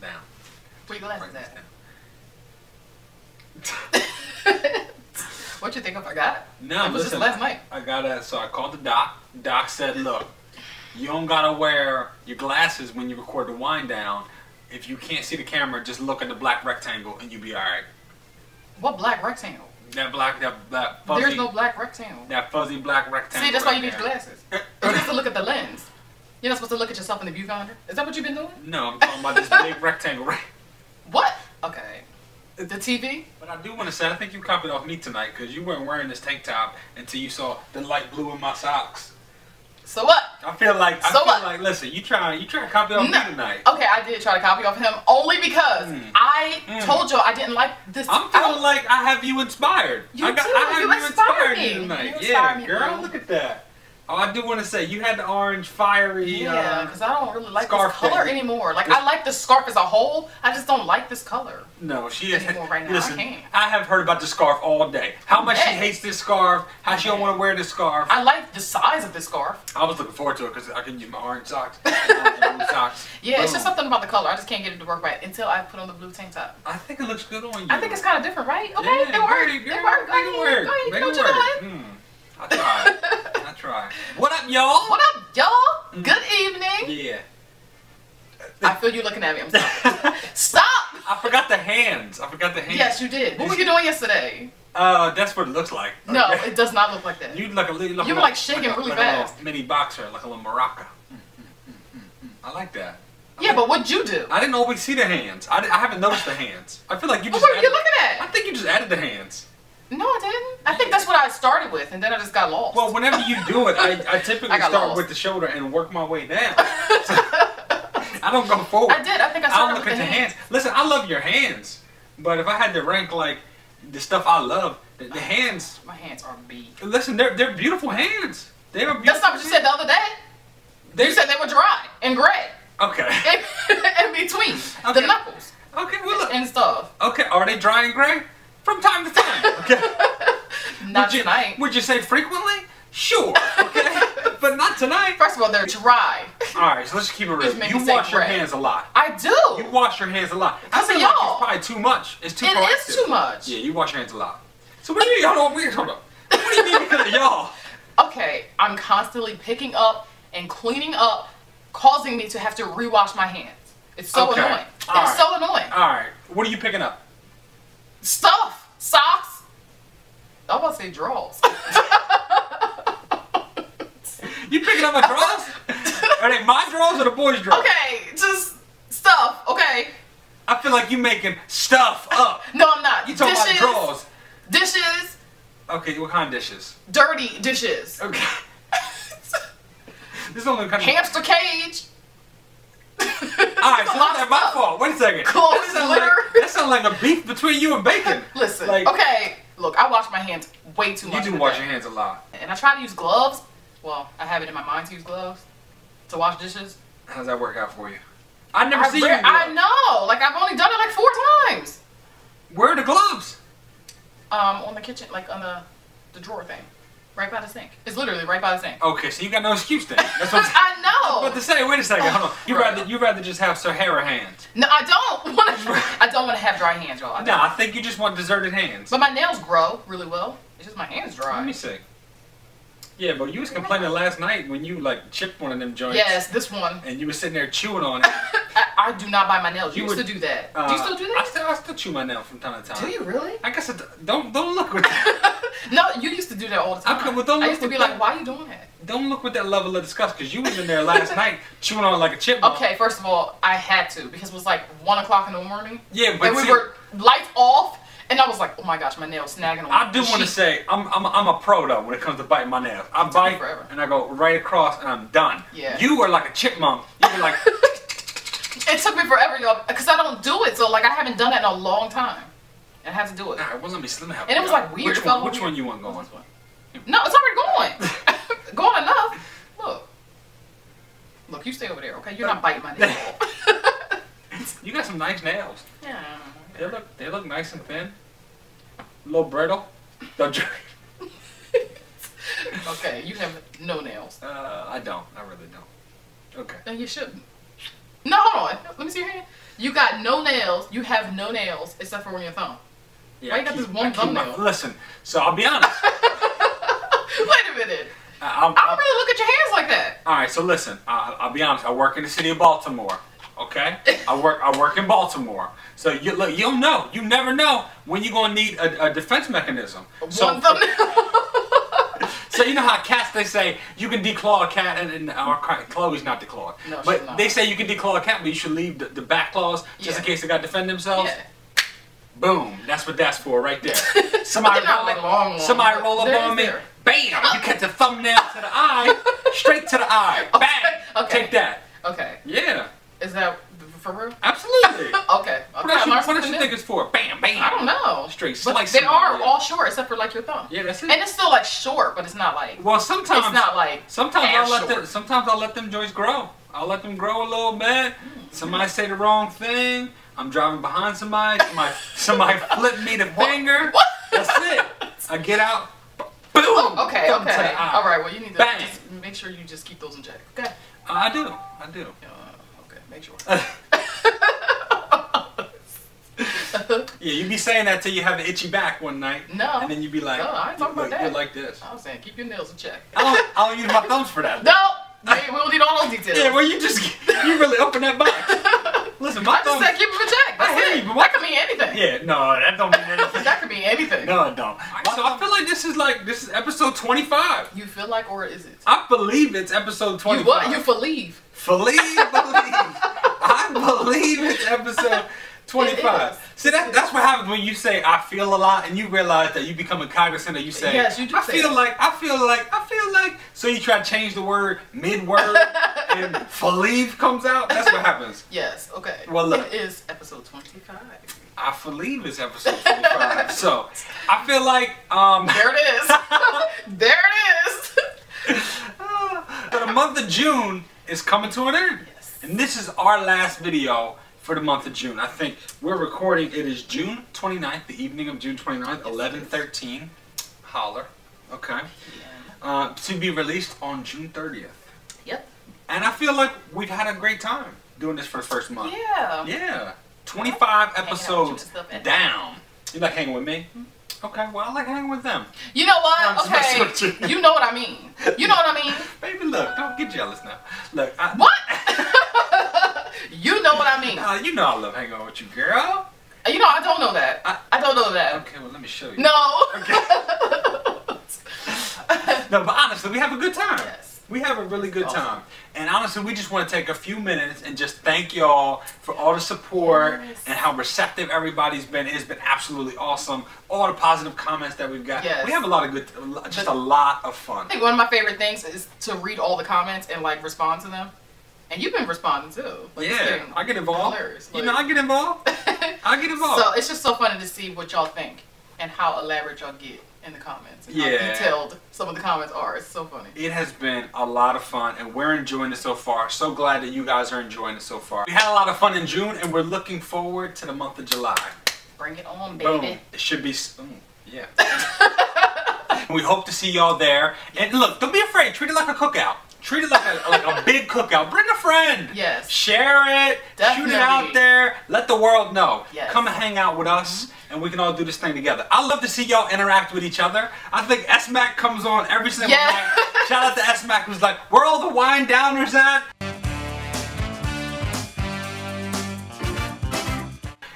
down. Where your glasses Down. at? What you think I forgot? No, it was listen, just last night. So I called the doc. Doc said, look, you don't gotta wear your glasses when you record the wind down. If you can't see the camera, just look at the black rectangle and you'll be alright. What black rectangle? That fuzzy. There's no black rectangle. That fuzzy black rectangle. See, that's why you need glasses. You're supposed to look at the lens. You're not supposed to look at yourself in the viewfinder. Is that what you've been doing? No, I'm talking about this big rectangle, right? What? Okay. The TV? But I do want to say, I think you copied off me tonight because you weren't wearing this tank top until you saw the light blue in my socks. So what? I feel like, listen, you try to copy off me tonight. Okay, I did try to copy off him only because I told you I didn't like this. I'm feeling like I have you inspired. You I have you inspired me tonight. Yeah, girl, look at that. Oh, I do want to say, you had the orange, fiery yeah, because I don't really like this scarf color anymore. Like, I like the scarf as a whole. I just don't like this color. No, she is. Right now. Listen, I can't. I have heard about the scarf all day. How much she hates this scarf, how she don't want to wear this scarf. I like the size of this scarf. I was looking forward to it because I can use my orange socks. Socks. Yeah, it's just something about the color. I just can't get it to work right until I put on the blue tank top. I think it looks good on you. I think it's kind of different, right? Okay, yeah, it worked. It worked. Go ahead. Go ahead. I tried. I tried. What up, y'all? What up, y'all? Good evening. Yeah. I feel you looking at me. I'm sorry. Stop! I forgot the hands. Yes, you did. What were you doing yesterday? That's what it looks like. Okay. No, it does not look like that. You look a little. You were like shaking really fast. A little mini boxer, like a little maraca. I like that. Yeah, but what'd you do? I didn't always see the hands. I haven't noticed the hands. I feel like you just. What were you looking at? I think you just added the hands. No, I didn't. I think that's what I started with, and then I just got lost. Well, whenever you do it, I typically start with the shoulder and work my way down. I don't go forward. I did. I think I started with the hands. Listen, I love your hands, but if I had to rank like the stuff I love, the hands. My hands are beat. Listen, they're beautiful hands. They are beautiful. That's not what you said the other day. You said they were dry and gray. Okay. In between the knuckles. Okay, well look. And stuff. Okay, are they dry and gray? From time to time. Okay. Not tonight. Would you say frequently? Sure. Okay. But not tonight. First of all, they're dry. Alright, so let's keep it real. You wash your hands a lot. I do. You wash your hands a lot. I feel like it's probably too much. It's too proactive. It is too much. Yeah, you wash your hands a lot. So what do you mean? Hold on. What do you mean because of y'all? Okay, I'm constantly picking up and cleaning up, causing me to have to rewash my hands. It's so annoying. It's so annoying. Alright. What are you picking up? Stuff. Socks. I was about to say drawers. You picking up my drawers? Are they my drawers or the boys' drawers? Okay, just stuff, okay? I feel like you making stuff up. No, I'm not. You talking about drawers. Dishes. Okay, what kind of dishes? Dirty dishes. Okay. This is only kind of hamster cage. Alright, so that's my fault. Wait a second. Clothes litter. That sounds like a beef between you and bacon. Listen, okay, look, I wash my hands way too much. You do wash your hands a lot. And I try to use gloves. Well, I have it in my mind to use gloves to wash dishes. How does that work out for you? I never see you. I know. Like, I've only done it like 4 times. Where are the gloves? On the kitchen, like on the drawer thing. Right by the sink. It's literally right by the sink. Okay, so you got no excuse then. That's what I know. I was about to say, wait a second, hold on. You rather just have Sahara hands. No, I don't want to have dry hands, y'all. No, I think you just want deserted hands. But my nails grow really well. It's just my hands dry. Let me see. Yeah, but you was complaining last night when you like chipped one of them joints. Yes, this one. And you were sitting there chewing on it. I do not bite my nails. You used to do that. Do you still do that? I still chew my nails from time to time. Do you really? I guess don't look with that. No, you used to do that all the time. Okay, well, I used to be like, why are you doing that? Don't look with that level of disgust because you was in there last night chewing on it like a chipmunk. Okay, first of all, I had to because it was like 1 o'clock in the morning. Yeah, but and we were lights off. And I was like, oh my gosh, my nail's snagging on I do want to say, I'm a pro though when it comes to biting my nails. I bite and I go right across and I'm done. Yeah. You were like a chipmunk. You were like... It took me forever, y'all, because I don't do it. So like I haven't done it in a long time. And I had to do it. Alright, well let me help you. And it was like weird. Which one you want going? No, it's already going. Going enough. Look, you stay over there, okay? You're not biting my nail. You got some nice nails. Yeah. They look nice and thin. A little brittle. Okay, you have no nails. I don't. I really don't. Okay. Then you shouldn't. No, hold on. Let me see your hand. You got no nails. You have no nails except for on your thumb. Yeah, why you got this one thumbnail? Listen, so I'll be honest. Wait a minute. I don't really look at your hands like that. All right, so listen. I'll be honest. I work in the city of Baltimore. Okay, I work in Baltimore. So you look, you'll know. You never know when you're gonna need a defense mechanism. One thumbnail. So you know how cats, they say you can declaw a cat, and Chloe's not declawed. No, but not. They say you can declaw a cat, but you should leave the back claws just in case they got to defend themselves. Yeah. Boom. That's what that's for right there. Somebody roll up on me. There. Bam! You catch the thumbnail to the eye, straight to the eye. Bang! Okay. Take that. Okay. Yeah. Is that for real? Absolutely. Okay. What else you think it's for? Bam, bam. I don't know. Straight slice. They are all short except for like your thumb. Yeah, that's it. And it's still like short, but it's not like. Well, sometimes it's not like. Sometimes I'll let them joints grow. I'll let them grow a little bit. Somebody say the wrong thing. I'm driving behind somebody. Somebody flip me the finger. What? That's it. I get out. Boom. Oh, okay. All right. Well, you need to just make sure you just keep those in check. Okay. I do. Okay. Make sure. Yeah, you be saying that till you have an itchy back one night. No. And then you be like, no, I ain't talking about that. You're like this. I was saying, keep your nails in check. I don't use my thumbs for that. No. We don't need all those details. Yeah, well, you really open that box. Listen, my thumbs. I just said keep them in check. That's it. That could mean anything. Yeah, no, that don't mean anything. That could mean anything. No, it don't. So I feel like this is episode 25. You feel like, or is it? I believe it's episode 25. You what? You believe? Believe. I believe it's episode 25. See, that's what happens when you say I feel a lot and you realize that you become a cognizant of you say, yes, you do I feel like. So you try to change the word mid-word and believe comes out. That's what happens. Yes, okay. Well, look. It is episode 25. I believe it's episode 25. So I feel like there it is. There it is. So the month of June is coming to an end. Yes. And this is our last video for the month of June. I think we're recording, it is June 29th, the evening of June 29th, 11:13. Holler. Okay. Yeah. To be released on June 30th. Yep. And I feel like we've had a great time doing this for the first month. Yeah. Yeah. 25 episodes down. You like hanging with me? Okay, well, I like hanging with them. You know what? Okay. You know what I mean. You know what I mean? Baby, look, don't get jealous now. Look. What? You know what I mean. You know I love hanging out with you, girl. You know, I don't know that. I don't know that. Okay, well, let me show you. No. Okay. No, but honestly, we have a good time. Yes. We have a really good time. And honestly, we just want to take a few minutes and just thank y'all for all the support and how receptive everybody's been. It's been absolutely awesome. All the positive comments that we've got. Yes. We have a lot of just a lot of fun. I think one of my favorite things is to read all the comments and like respond to them. And you've been responding too. Like, yeah, I get involved. You know, I get involved. I get involved. So it's just so funny to see what y'all think and how elaborate y'all get in the comments. And how detailed some of the comments are. It's so funny. It has been a lot of fun and we're enjoying it so far. So glad that you guys are enjoying it so far. We had a lot of fun in June and we're looking forward to the month of July. Bring it on, baby. Boom. It should be, yeah. We hope to see y'all there. And look, don't be afraid. Treat it like a cookout. Treat it like a big cookout. Bring a friend. Yes. Share it. Definitely. Shoot it out there. Let the world know. Yes. Come and hang out with us, and we can all do this thing together. I love to see y'all interact with each other. I think S-Mac comes on every single night. Shout out to S-Mac who's like, where all the wine downers at?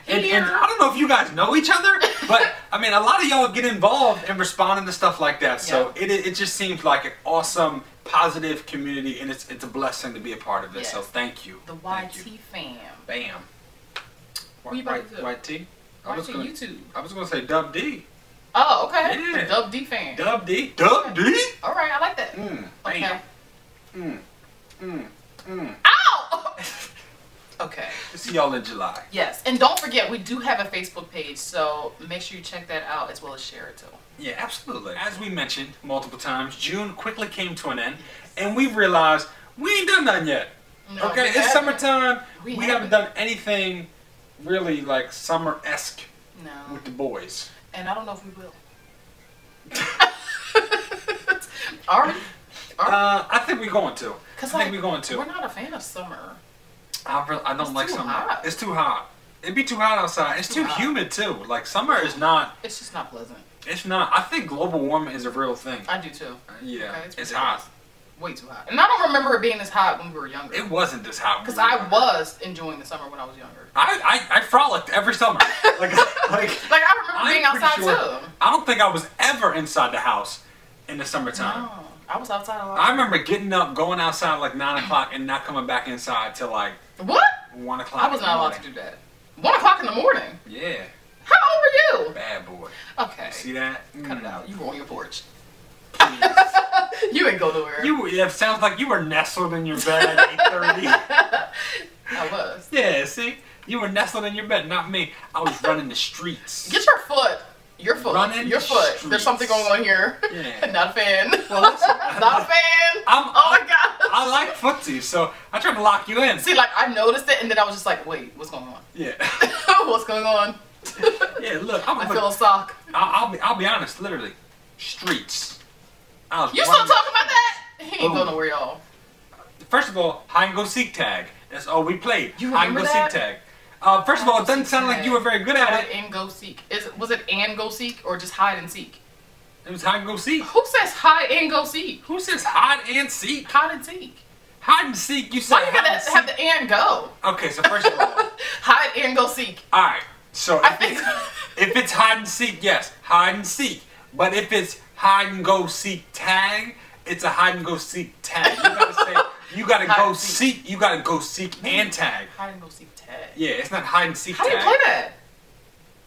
And I don't know if you guys know each other, but I mean, a lot of y'all get involved and responding to stuff like that. So it just seems like an awesome, positive community, and it's a blessing to be a part of it. So thank you. The YT fam. Bam. What you about to do? YT? YouTube. I was going to say Dub D. Oh, okay. Yeah. The Dub D fan. Dub D. Dub D? All right, I like that. Bam. Okay. Ow! Okay. See y'all in July. Yes, and don't forget, we do have a Facebook page, so make sure you check that out as well as share it too. Yeah, absolutely. As we mentioned multiple times, June quickly came to an end, and we've realized we ain't done nothing yet. No, okay, it's summertime. We haven't done anything really like summer-esque with the boys. And I don't know if we will. Are we? I think we're going to. I think we're going to. We're not a fan of summer. I don't like summer. Hot. It's too hot. It'd be too hot outside. It's too humid too. Like summer is not. It's just not pleasant. It's not. I think global warming is a real thing. I do too. Yeah, okay, it's hot. Way too hot. And I don't remember it being this hot when we were younger. It wasn't this hot. Because I was enjoying the summer when I was younger. I frolicked every summer. like I remember being outside too. I don't think I was ever inside the house in the summertime. No, I was outside a lot. I remember getting up, going outside like 9 o'clock, and not coming back inside till like what? 1 o'clock. I was not allowed to do that. 1 o'clock in the morning. Yeah. How old were you? Bad boy. Okay. You see that? Cut it out. You were on your porch. Please. You ain't go nowhere. It sounds like you were nestled in your bed at 8:30. I was. Yeah, see? You were nestled in your bed, not me. I was running the streets. Get your foot. Your foot. Running your foot. Streets. There's something going on here. Yeah. Not a fan. Well, listen, not a fan. Oh my god. I like footsies, so I tried to lock you in. See, like I noticed it, and then I was just like, wait, what's going on? Yeah. What's going on? Yeah, look. I feel a sock. I'll be honest, literally. Streets. You still talking about that? He ain't going nowhere, y'all. First of all, hide and go seek tag. That's all we played. You remember hide and go seek tag. First of all, it doesn't sound like you were very good at it. Hide and go seek. Was it and go seek or just hide and seek? It was hide and go seek. Who says hide and go seek? Who says hide and seek? Hide and seek. Hide and seek. You said. Why you gotta have the and go? Okay, so first of all, hide and go seek. All right. So if it's hide and seek, yes, hide and seek. But if it's hide and go seek tag, it's a hide and go seek tag. You gotta say you gotta go seek. You gotta go seek and tag. Hide and go seek tag. Yeah, it's not hide and seek tag. How do you play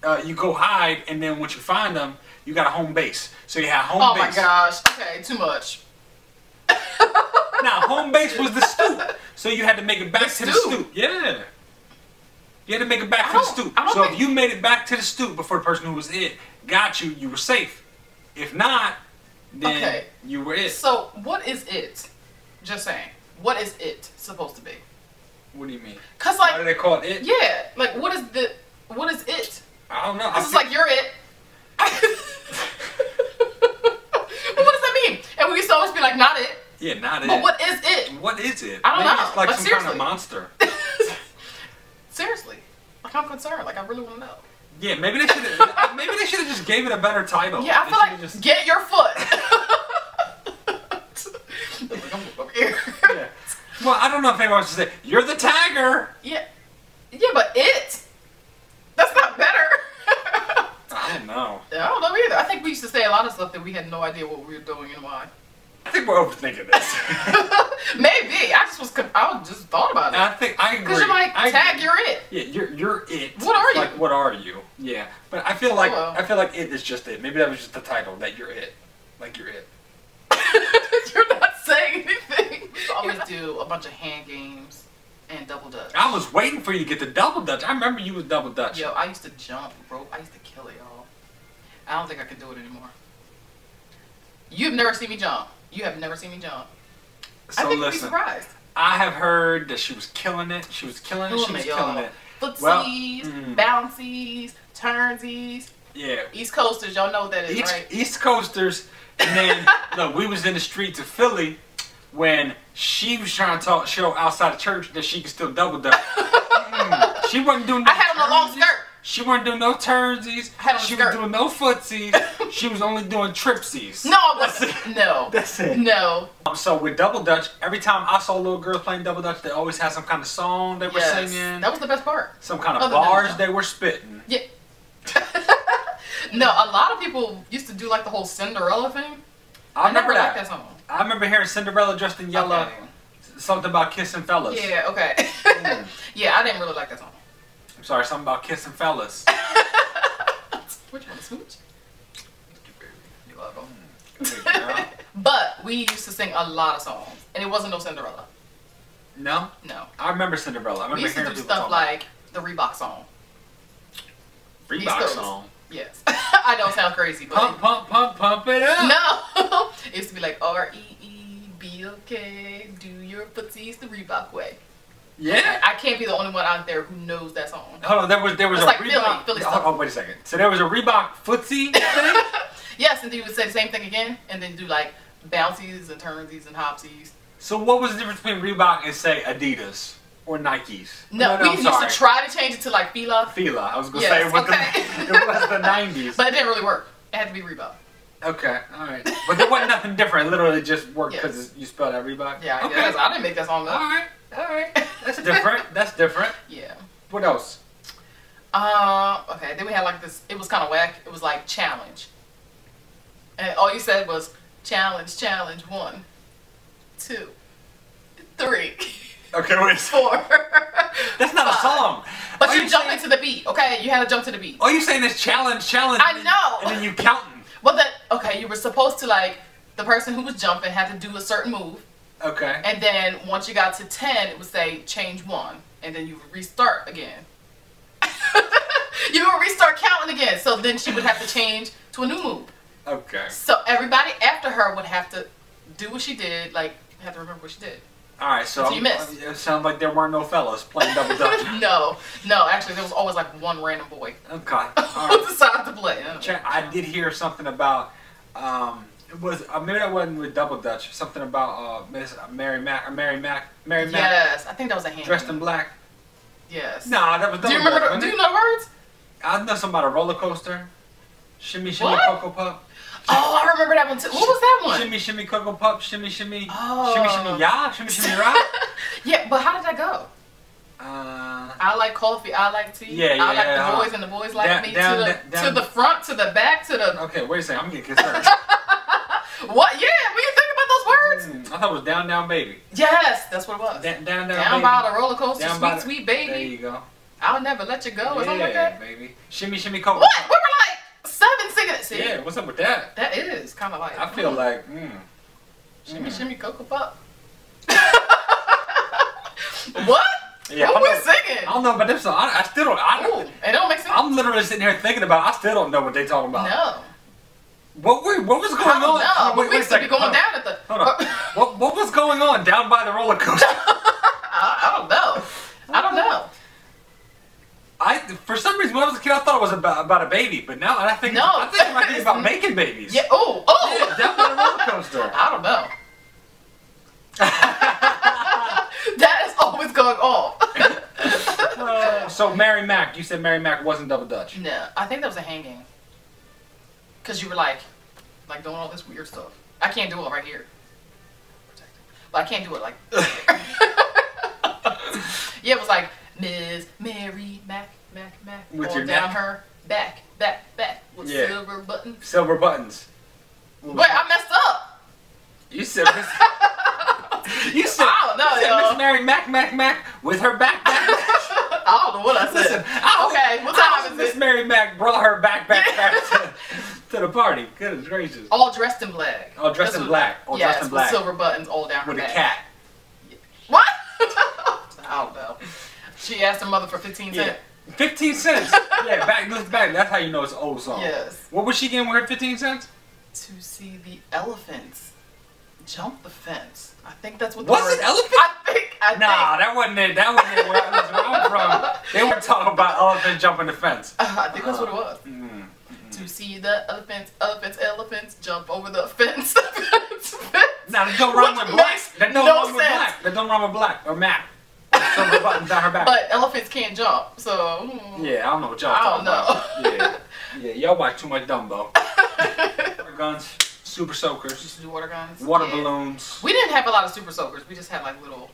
that? You go hide, and then once you find them, you got a home base. So you have home base. Oh my gosh. Okay, too much. Now, home base was the stoop. So you had to make it back to the stoop. Yeah. You had to make it back to the stoop. So if you made it back to the stoop before the person who was it got you, you were safe. If not, then you were it. So what is it? Just saying. What is it supposed to be? What do you mean? Cause like, why do they call it it? Yeah. Like what is it? I don't know. It's like you're it. Well, what does that mean? And we used to always be like, not it. Yeah, not it. But what is it? What is it? I don't know. It's like some kind of monster. Seriously. Like I'm concerned. Like I really want to know. Yeah, maybe they should have. Maybe they should have just gave it a better title. Yeah, I feel like just... get your foot. Over here. Yeah. Well, I don't know if anyone wants to say you're the tagger. Yeah. Yeah, but that's not better. I don't know. I don't know either. I think we used to say a lot of stuff that we had no idea what we were doing and why. I think we're overthinking this. Maybe. I just thought about it. I agree. Because you're like, tag, you're it. Yeah, you're it. What are you? Like, what are you? Yeah. But I feel like it is just it. Maybe that was just the title, that you're it. Like you're it. You're not saying anything. We always do a bunch of hand games and double dutch. I was waiting for you to get the double dutch. I remember you was double dutch. Yo, I used to jump rope. I used to kill it, y'all. I don't think I can do it anymore. You've never seen me jump. You have never seen me jump. So I think listen, you'd be surprised. I have heard that she was killing it. She was killing it. She was killing it. Footsies, bouncies, turnsies. Yeah. East Coasters, y'all know what that is, right? East Coasters. And then, look, we was in the streets of Philly when she was trying to show outside the church that she could still double dutch. She wasn't doing no I had on a long skirt. She wasn't doing no turnsies. She was doing no footsies. She was only doing tripsies. No, I wasn't. No. That's it. No. So with double dutch, every time I saw little girls playing double dutch, they always had some kind of song they were singing. That was the best part. Some kind of bars they were spitting. Yeah. No, a lot of people used to do like the whole Cinderella thing. I remember never liked that song. I remember hearing Cinderella dressed in yellow. Something about kissing fellas. Yeah, okay. Yeah, I didn't really like that song. I'm sorry, something about kissing fellas. Which one? Smooch? You're welcome. But we used to sing a lot of songs, and it wasn't no Cinderella. No? No. I remember Cinderella. I remember we used to do stuff like the Reebok song. Reebok song? Yes. I don't sound crazy, but... Pump, pump, pump, pump it up! No! It used to be like, R-E-E-B-O-K, do your footsies the Reebok way. Yeah. I can't be the only one out there who knows that song. Hold on, there was a like Reebok... Philly oh, wait a second. So there was a Reebok footsie thing? Yes, and then you would say the same thing again, and then do like bouncies and turnsies and hopsies. So what was the difference between Reebok and, say, Adidas? Or Nikes. No, we used to try to change it to like Fila. Fila. I was gonna say it was, it was the 90s. But it didn't really work. It had to be Reebok. Okay, all right. But there wasn't nothing different. It literally just worked because you spelled out Reebok. Yeah, I guess. I didn't make that song up. All right. That's different. That's different. Yeah. What else? Okay. Then we had like this. It was kind of whack. It was like challenge, and all you said was challenge, 1, 2, 3. Okay, wait. 4. That's not 5. A song. But you jump into the beat. Okay, you had to jump to the beat. Oh, you saying this challenge? I know. And then you counting. Well, okay, you were supposed to like the person who was jumping had to do a certain move. Okay. And then once you got to 10, it would say change 1, and then you would restart again. You would restart counting again. So then she would have to change to a new move. Okay. So everybody after her would have to do what she did, like have to remember what she did. All right, so you missed. It sounds like there weren't no fellas playing double dutch. No, actually there was always like one random boy. Okay. Who decided to play. I did hear something about it was maybe that wasn't with double dutch. Something about Miss Mary Mac. Yes, I think that was a hand. Dressed in black. Yes. Nah, that was double Do you remember? dutch, Do you know the words? I know something about a roller coaster. Shimmy, shimmy, Cocoa Puff. Oh, I remember that one too. What was that one? Shimmy, shimmy, Cocoa Puff. Shimmy, shimmy. Oh. Shimmy, shimmy, yeah. Shimmy, shimmy, right. Yeah, but how did that go? I like coffee. I like tea. Yeah, I like the boys, and the boys like me. To the front, to the back, to the. Okay, wait a second. I'm getting concerned. What? Yeah, when you think about those words. I thought it was down, down, baby. Yes, that's what it was. Down, baby. By the roller coaster, sweet, sweet baby. There you go. I'll never let you go, or something like that. Baby. Shimmy, shimmy, Cocoa. What? We were like 7 singing it. See? Yeah, what's up with that? That is kind of like. I feel like. Shimmy, shimmy, Cocoa Puff. What? Yeah, what we singing? I don't know about this song. I still don't. Ooh, it don't make sense. I'm literally sitting here thinking about it. I still don't know what they talking about. No. What was going on? No, we used to be going down at the. Hold on. What was going on down by the roller coaster? I don't know. I don't know. For some reason when I was a kid I thought it was about a baby, but now I think it might be about making babies. Yeah. Oh. Yeah, down by the roller coaster. I don't know. That is always going off. So Mary Mac, you said Mary Mac wasn't double dutch. No, I think that was a hanging. Cause you were like doing all this weird stuff. I can't do it right here. But I can't do it like. Yeah, it was like Ms. Mary Mac. With your down neck? Her back with silver buttons. Silver buttons. Wait, I messed up. You said Miss. You said Miss Mary Mac with her back. I don't know what I said. Listen, okay, what time is Miss Mary Mac brought her back to the party. Goodness gracious. All dressed in black. All dressed in black. All dressed in black. With silver buttons all down her back. With a cat. What? I don't know. She asked her mother for 15 cents. 15 cents? Yeah, look back. That's how you know it's an old song. Yes. What was she getting with her 15 cents? To see the elephants jump the fence. I think that's what. Was it elephant? I think. Nah, that wasn't it. That wasn't it. Where I'm from, they were talking about elephants jumping the fence. I think that's what it was. To see the elephants jump over the fence. Now that don't rhyme with black. That don't rhyme with black. That don't rhyme with black or Mac. Silver buttons down her back. But elephants can't jump, so. Yeah, I don't know what y'all talking about. Yeah, y'all watch too much Dumbo. Water guns, super soakers. Used to do water guns. Water balloons. We didn't have a lot of super soakers. We just had like little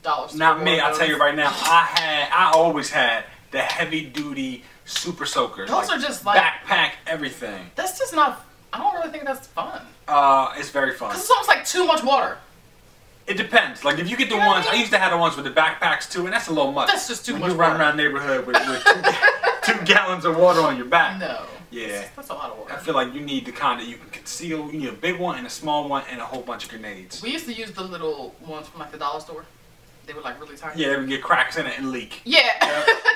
dollar store. Not me. I'll tell you right now. I always had the heavy duty super soakers. Those are just like backpack everything. That's just not. I don't really think that's fun. It's very fun. Cause it's almost like too much water. It depends. Like if you get the ones, I used to have the ones with the backpacks too, and that's a little much. That's just too much. You run around the neighborhood with 2 gallons of water on your back. No. Yeah. That's a lot of water. I feel like you need the kind that you can conceal. You need a big one and a small one and a whole bunch of grenades. We used to use the little ones from like the dollar store. They were like really tiny. Yeah, they would get cracks in it and leak. Yeah.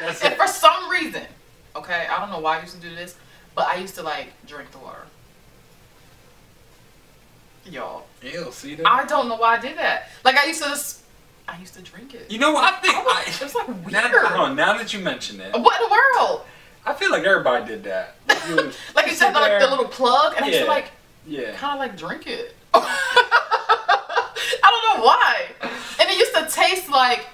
That's and for some reason, okay, I don't know why I used to do this, but I used to like drink the water. Y'all. Ew, see that? I don't know why I did that. Like I used to drink it. You know what? I think it was like weird. Now that you mention it. What in the world? I feel like everybody did that. Like you said, like the little plug, and I used to like, kind of like drink it. I don't know why. And it used to taste like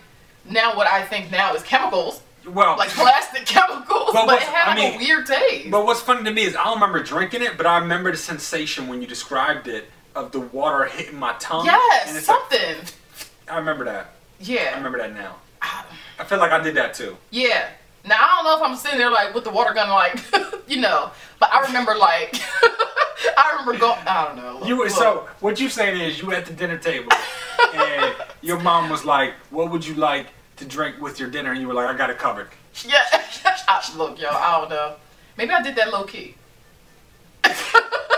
now what I think now is chemicals. Well, like plastic chemicals, but it had a weird taste. But what's funny to me is I don't remember drinking it, but I remember the sensation when you described it of the water hitting my tongue. Yes, and it's something. Like, I remember that. Yeah. I remember that now. I feel like I did that too. Yeah. Now, I don't know if I'm sitting there like with the water gun like, you know, but I remember like, I remember going, I don't know. Look. So, what you saying is you at the dinner table and your mom was like, what would you like to drink with your dinner? And you were like, I got it covered. Yeah. Look, yo, I don't know. Maybe I did that low key. I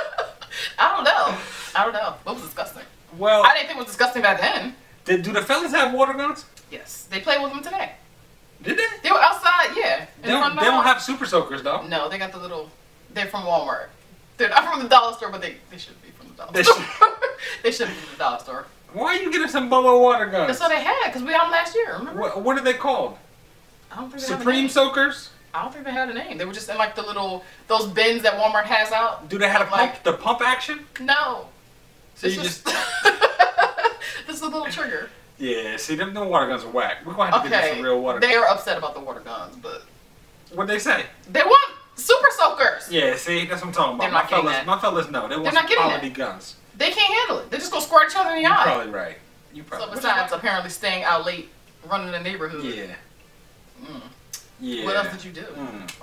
don't know. It was disgusting. Well, I didn't think it was disgusting back then. Do the fellas have water guns? Yes. They play with them today. Did they? They were outside, yeah. They don't have super soakers though. No, they got the little, they're from Walmart. They're not from the dollar store, but they should be from the dollar store. They should be from the dollar store. Why are you getting some Bubba water guns? That's what they had, because we had them last year, remember? What are they called? I don't think they Supreme have a soakers? I don't think they had a name. They were just in like the little, those bins that Walmart has out. Do they have the pump action? No. So you just... This is a little trigger. Yeah, see, them water guns are whack. We're going to have to get some real water guns. They are upset about the water guns, but... What'd they say? They want super soakers. Yeah, see, that's what I'm talking about. My fellas know. They want some quality guns. They can't handle it. They're just going to squirt each other in the eye. You're probably right. So besides apparently staying out late, running the neighborhood. Yeah. Yeah. What else did you do?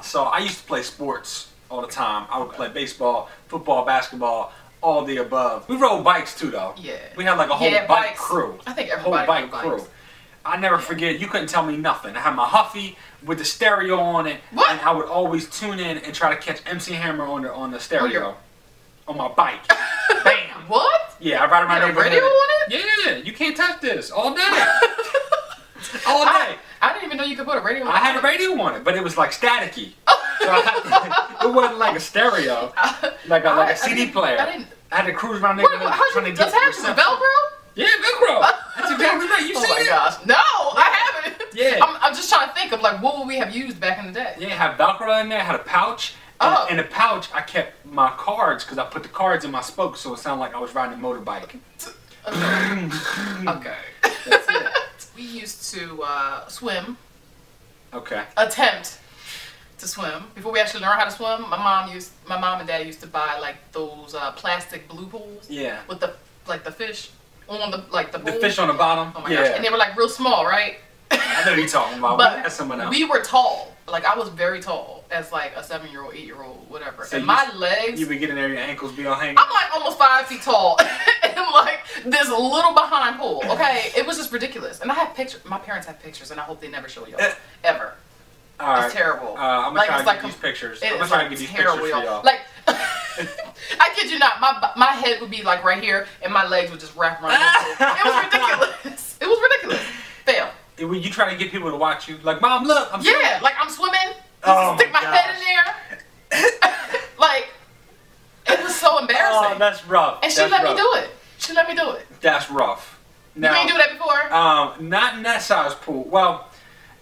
So I used to play sports all the time. I would play baseball, football, basketball, all the above. We rode bikes too, though. Yeah. We had like a whole bike crew. I think everybody whole bike crew. I never forget. You couldn't tell me nothing. I had my Huffy with the stereo on it, and I would always tune in and try to catch MC Hammer on the stereo on my bike. Bam. What? Yeah, I ride around my neighborhood. Radio on it? Yeah, you can't touch this all day. All day. I didn't even know you could put a radio on it. I had a radio on it, but it was like staticky. So it wasn't like a stereo, like a CD player. I had to cruise around the neighborhood trying to get reception. Velcro? Yeah, Velcro. That's exactly right. You see it? Oh my gosh. No, I haven't. Yeah. I'm just trying to think of like what would we have used back in the day. Yeah, I had Velcro in there. I had a pouch. In the pouch, I kept my cards because I put the cards in my spokes so it sounded like I was riding a motorbike. Okay. That's it. We used to swim. Okay. Attempt to swim. Before we actually learned how to swim, my mom and dad used to buy like those plastic blue pools. Yeah. With the fish on the the fish on the bottom. Oh my gosh. And they were like real small, right? I know what you're talking about. But that's someone else. We were tall. Like I was very tall as like a 7-year-old, 8-year-old, whatever. So and my legs. You be getting there, your ankles be all hanging. I'm like almost 5 feet tall, and like this little behind pool. Okay, it was just ridiculous. And I have pictures. My parents have pictures, and I hope they never show y'all ever. All right. It's terrible. I'm gonna try to get these pictures. I'm gonna try to get these pictures for y'all. Like, I kid you not, my head would be like right here, and my legs would just wrap around. It was ridiculous. It was ridiculous. Fail. Would you try to get people to watch you? Like, Mom, look, I'm swimming. Yeah, like I'm swimming. Oh stick my head in there. Like, it was so embarrassing. Oh, that's rough. And she let me do it. She let me do it. That's rough. Now, you ain't do that before? Not in that size pool. Well,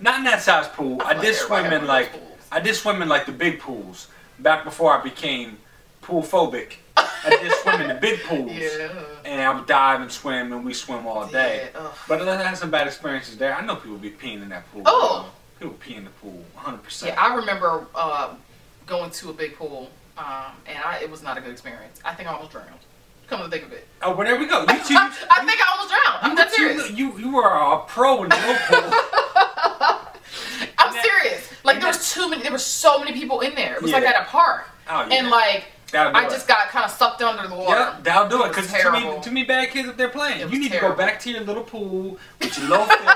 not in that size pool. I did swim in like the big pools back before I became pool phobic. I did swim in the big pools. Yeah. And I would dive and swim, and we swim all day. Yeah. But I had some bad experiences there. I know people be peeing in that pool. Oh. People pee in the pool, 100%. Yeah, I remember going to a big pool, and it was not a good experience. I think I almost drowned. Come to think of it. Oh, well, there we go. I think I almost drowned. I'm dead serious. You were a pro in the little pool. I'm serious. Like, there were so many people in there. It was like at a park. Oh, yeah. And like, I just got kind of sucked under the water. Yep, that'll do it. Because too many bad kids up there playing. You need to go back to your little pool with your little fish.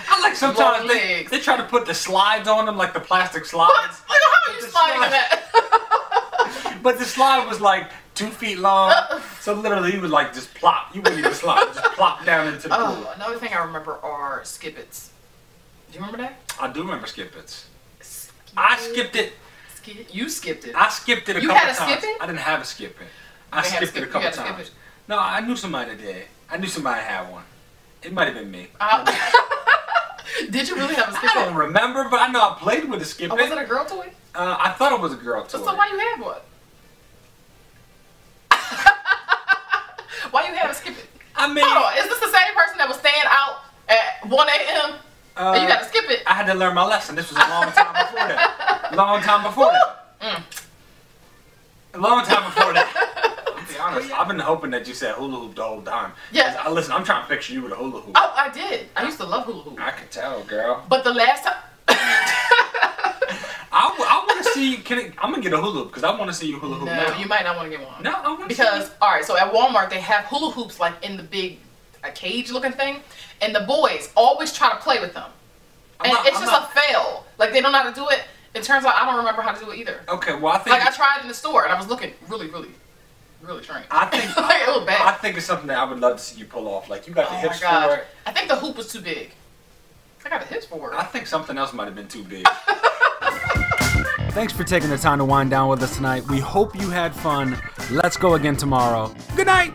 I like sometimes they try to put the slides on them, like the plastic slides. Like, how are you sliding in that? But the slide was like 2 feet long. So literally he was like just plop. You wouldn't even slide. Just plop down into the pool. Another thing I remember are skip-its. Do you remember that? I do remember skip-its. I skipped it. You skipped it. I skipped it a couple times. You had a skip-it? I didn't have a skip-it. I skipped it a couple times. No, I knew somebody that did. I knew somebody had one. It might have been me. Did you really have a skip-it? I don't remember, but I know I played with a skip-it. Oh, was it a girl toy? I thought it was a girl toy. So why you had one? Why you have a skip-it? I mean... Hold on, is this the same person that was staying out At 1 a.m.? And you got to skip it. I had to learn my lesson. This was a long time before that. Long time before that. A long time before that. To be honest, I've been hoping that you said hula hoop the whole time. Yeah. Listen, I'm trying to picture you with a hula hoop. Oh, I did. I used to love hula hoop. I could tell, girl. But the last time... I want to see... I'm going to get a hula hoop because I want to see you hula hoop now. No, you might not want to get one. No, I want to Because, alright, so at Walmart, they have hula hoops like in the big cage-looking thing. And the boys always try to play with them. And it's just a fail. Like, they don't know how to do it. It turns out I don't remember how to do it either. Okay, well, I think... Like, I tried in the store, and I was looking really strange. I think... like, it was bad. I think it's something that I would love to see you pull off. Like, you got the hips for it. I think the hoop was too big. I got the hips for it. I think something else might have been too big. Thanks for taking the time to wind down with us tonight. We hope you had fun. Let's go again tomorrow. Good night!